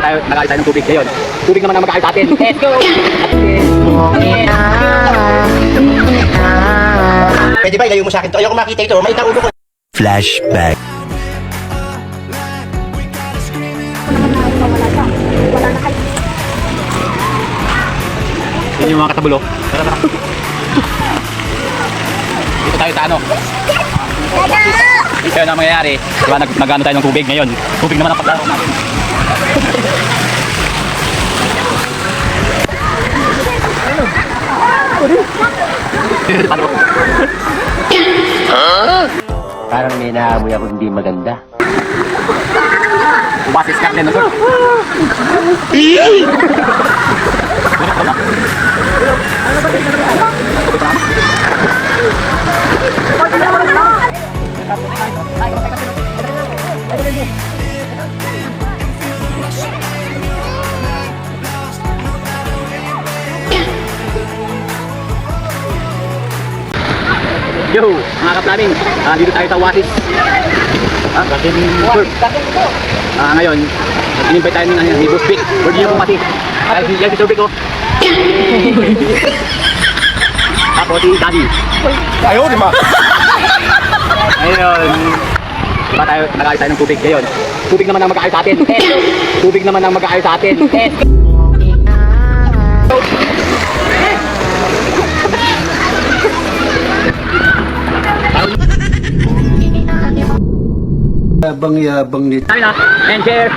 tayo, nag-ayos tayo ng tubig ngayon. Tubig naman ang mag-ayos sa atin. Let's go! Pwede ba ilayo mo sa akin to? Ayoko makita ito. May ulo ko. Flashback. Yan yung mga katabulo. Tara, tara. Dito tayo sa ano. Kaya na mangyayari, diba nag-ano tayo ng tubig ngayon. Tubig naman ang paglaro natin. Parang may naamoy ako hindi maganda. Basis ka din, no? Yo, mga kaplaning, dito tayo sa Oasis. Ngayon, in-invite tayo ni Boss Vic. Virgin yung pati. Yan si Sir Vic, oh. Ako si Daddy. Ayaw, di ba? Ngayon, diba tayo, nag-ayos tayo ng tubig ngayon. Tubig naman ang mag-ayos sa atin. Tubig naman ang mag-ayos sa atin. Yabang-yabang nito. Tayo na, and share.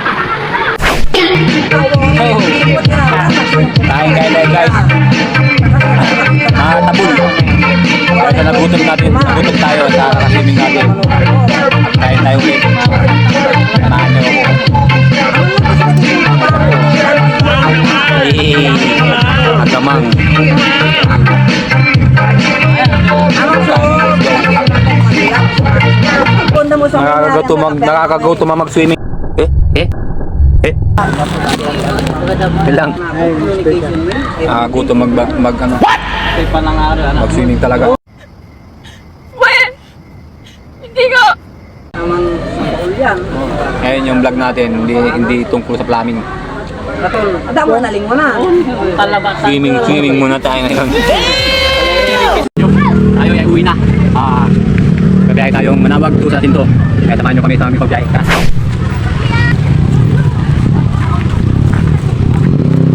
Kain guys. Tabul. Kaya na nagutom natin. Nagutom tayo sa kakaswimming natin. Kain tayo ulit. Samahan nyo ako. Agamang. Nakakagaw mag-swimming. Ilang? Gutom mag-swimming talaga. Hindi ko. Ngayon yung vlog natin, hindi tungkol sa plumbing. Ada mo naling mo na. Swimming muna tayo ngayon. Tayo ay uwi na. Babiyahe tayong Manawag to sa Tinto. Kaya samahan nyo kami sa aming pagbiyahe.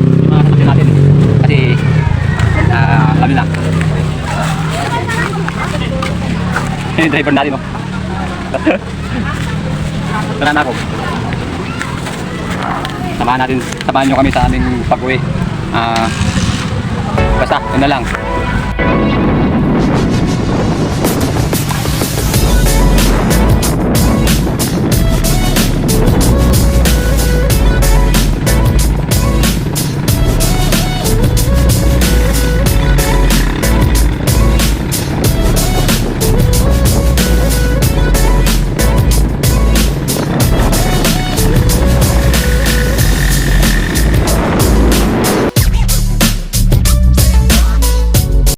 Yung mga kapatid natin. Kasi kami na. Yan yung driver natin, no? Tara na ako. Samahan nyo kami sa aming pag-uwi. Basta, yun na lang.